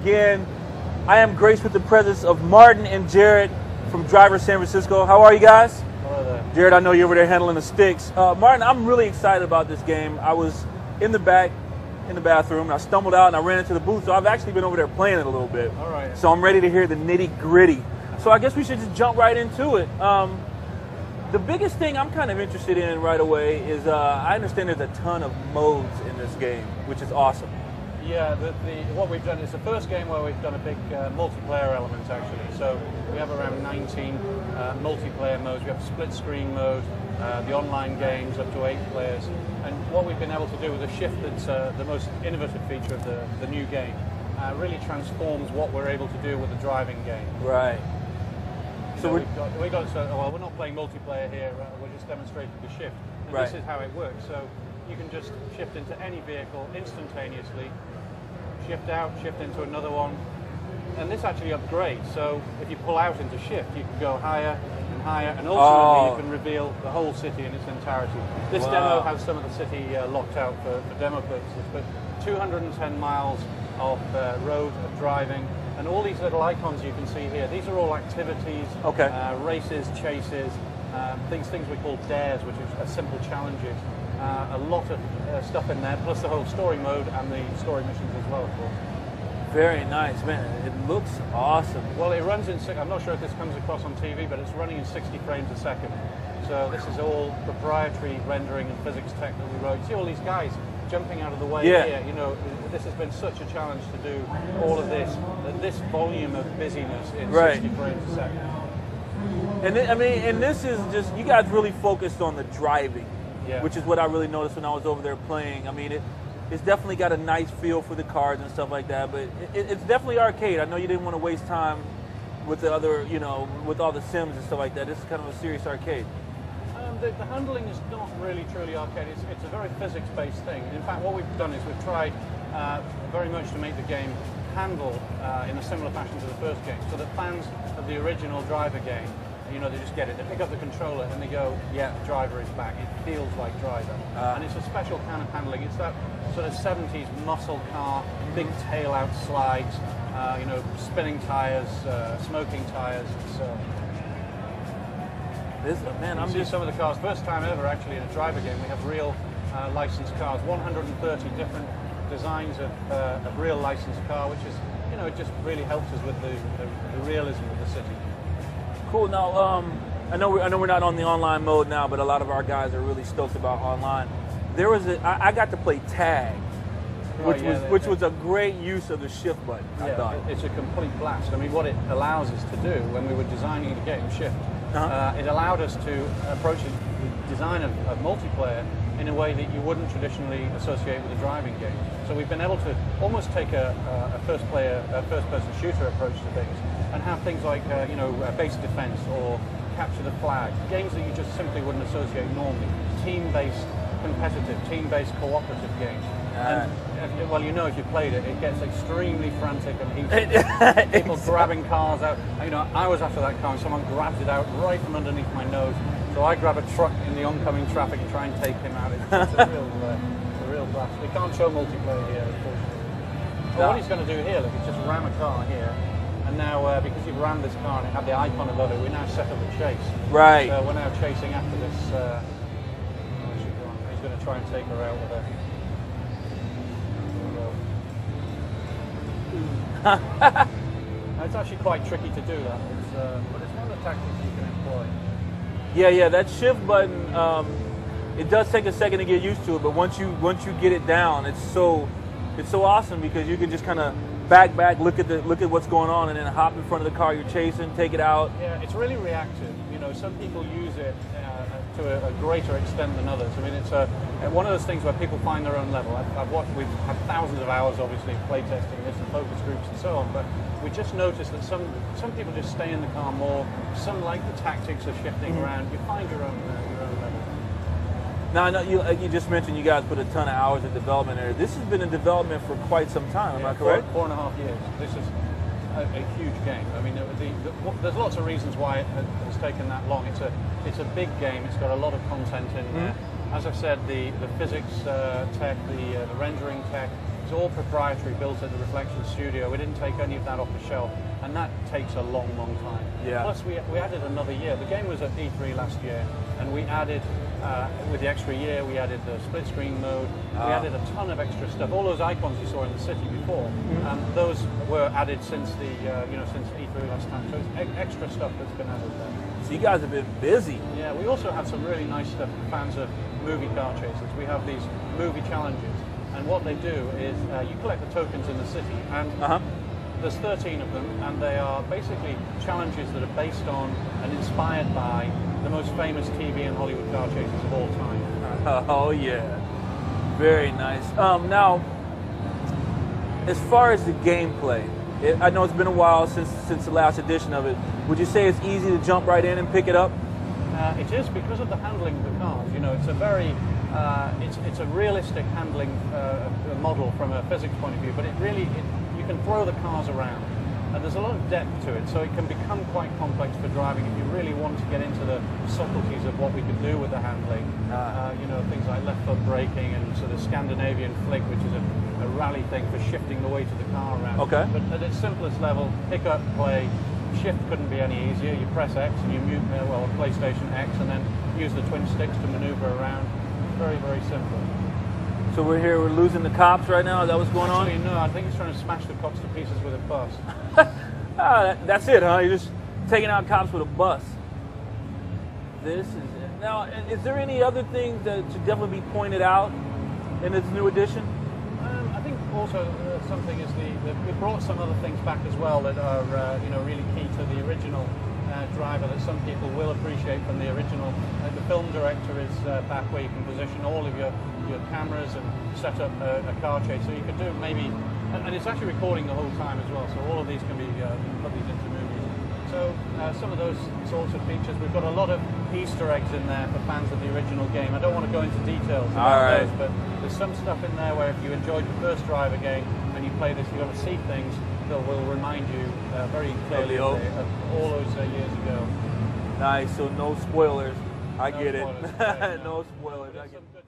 again. I am graced with the presence of Martin and Jared from Driver San Francisco. How are you guys? Hello there. Jared, I know you're over there handling the sticks. Martin, I'm really excited about this game. I was in the back, in the bathroom, and I stumbled out and I ran into the booth, so I've actually been over there playing it a little bit. All right. So I'm ready to hear the nitty-gritty. So I guess we should just jump right into it. The biggest thing I'm kind of interested in right away is I understand there's a ton of modes in this game, which is awesome. Yeah, what we've done is the first game where we've done a big multiplayer element actually. So we have around 19 multiplayer modes. We have split screen mode, the online games up to 8 players. And what we've been able to do with the shift that's the most innovative feature of the new game really transforms what we're able to do with the driving game. Right. So we're not playing multiplayer here, we're just demonstrating the shift. And right. This is how it works. So you can just shift into any vehicle instantaneously, shift out, shift into another one, and this actually upgrades. So if you pull out into shift, you can go higher and higher, and ultimately you can reveal the whole city in its entirety. This demo has some of the city locked out for demo purposes, but 210 miles of road of driving. And all these little icons you can see here, these are all activities, races, chases, things we call dares, which are simple challenges. A lot of stuff in there, plus the whole story mode and the story missions as well, of course. Very nice, man. It looks awesome. Well, it runs in, I'm not sure if this comes across on TV, but it's running in 60 frames a second. So this is all proprietary rendering and physics tech that we wrote. See all these guys jumping out of the way here. You know, this has been such a challenge to do all of this volume of busyness in 60 frames a second. And this is just, you guys really focused on the driving, which is what I really noticed when I was over there playing. I mean, it's definitely got a nice feel for the cars and stuff like that, but it's definitely arcade. I know you didn't want to waste time with the other, with all the sims and stuff like that. This is kind of a serious arcade. The handling is not really truly arcade. It's a very physics-based thing. In fact, what we've done is we've tried very much to make the game handle in a similar fashion to the first game, so that fans of the original Driver game, they just get it. They pick up the controller and they go, yeah, Driver is back. It feels like Driver. And it's a special kind of handling. It's that sort of 70s muscle car, big tail-out slides, spinning tires, smoking tires. I'm just some of the cars. First time ever, actually, in a Driver game, we have real licensed cars. 130 different designs of real licensed car, which is, it just really helps us with the realism of the city. Cool. Now, I know we're not on the online mode now, but a lot of our guys are really stoked about online. There was I got to play tag, which was a great use of the shift button. I thought it's a complete blast. I mean, what it allows us to do when we were designing the game shift. It allowed us to approach the design of multiplayer in a way that you wouldn't traditionally associate with a driving game. So we've been able to almost take a first-person shooter approach to things and have things like base defense or capture the flag, games that you just simply wouldn't associate normally. Team-based competitive, team-based cooperative games. And, well, if you played it, it gets extremely frantic and heated. People grabbing cars out. I was after that car and someone grabs it out right from underneath my nose. So I grab a truck in the oncoming traffic and try and take him out. It's a real blast. We can't show multiplayer here, unfortunately. But what he's going to do here, look, is just ram a car here. And now, because you've rammed this car and it had the icon above it, we now set up a chase. Right. So we're now chasing after this. He's going to try and take her out with a... It's actually quite tricky to do that, but it's one of the tactics you can employ. Yeah, that shift button, it does take a second to get used to it, but once you get it down, it's so awesome because you can just kind of back, look at what's going on, and then hop in front of the car you're chasing, take it out. Yeah, it's really reactive. Some people use it to a greater extent than others. I mean, it's one of those things where people find their own level. We've had thousands of hours, obviously, of playtesting this and focus groups and so on, but we just noticed that some people just stay in the car more. Some like the tactics of shifting around. You find your own level. Now, I know you just mentioned you guys put a ton of hours of development there. This has been in development for quite some time, am I correct? 4.5 years. This is a huge game. I mean, there's lots of reasons why it has taken that long. It's a big game. It's got a lot of content in there. As I've said, the physics tech, the rendering tech, It's all proprietary, built at the Reflections studio. We didn't take any of that off the shelf, and that takes a long, long time. Yeah. Plus, we added another year. The game was at E3 last year, and we added, with the extra year, we added the split screen mode. We added a ton of extra stuff. All those icons you saw in the city before, those were added since the since E3 last time. So it's extra stuff that's been added there. So you guys have been busy. Yeah, we also have some really nice stuff for fans of movie car chases. We have these movie challenges, and what they do is you collect the tokens in the city, and there's 13 of them, and they are basically challenges that are based on and inspired by the most famous TV and Hollywood car chases of all time. Oh yeah, very nice. Now, as far as the gameplay, I know it's been a while since the last edition of it. Would you say it's easy to jump right in and pick it up? It is, because of the handling of the cars. You know, it's a very it's a realistic handling model from a physics point of view, but you can throw the cars around, and there's a lot of depth to it, so it can become quite complex for driving if you really want to get into the subtleties of what we could do with the handling. Things like left foot braking and sort of Scandinavian flick, which is a rally thing for shifting the weight of the car around. Okay. But at its simplest level, pick up, play. Shift couldn't be any easier. You press X and you mute, PlayStation X, and then use the twin sticks to maneuver around. Very, very simple. So we're losing the cops right now? Is that what's going on? Actually, no, I think he's trying to smash the cops to pieces with a bus. That's it, huh? You're just taking out cops with a bus. This is it. Now, is there any other things that should definitely be pointed out in this new edition? I think also something is we brought some other things back as well that are really key to the original driver that some people will appreciate from the original. The film director is back, where you can position all of your cameras and set up a car chase. So you could do maybe, and it's actually recording the whole time as well. So all of these can be put these into movies. So some of those sorts of features. We've got a lot of Easter eggs in there for fans of the original game. I don't want to go into details about those, but there's some stuff in there where if you enjoyed the first driver game and you play this, you're going to see things that will remind you very clearly of all those years ago. Nice, so no spoilers. I No get spoilers. it. No spoilers. I get it.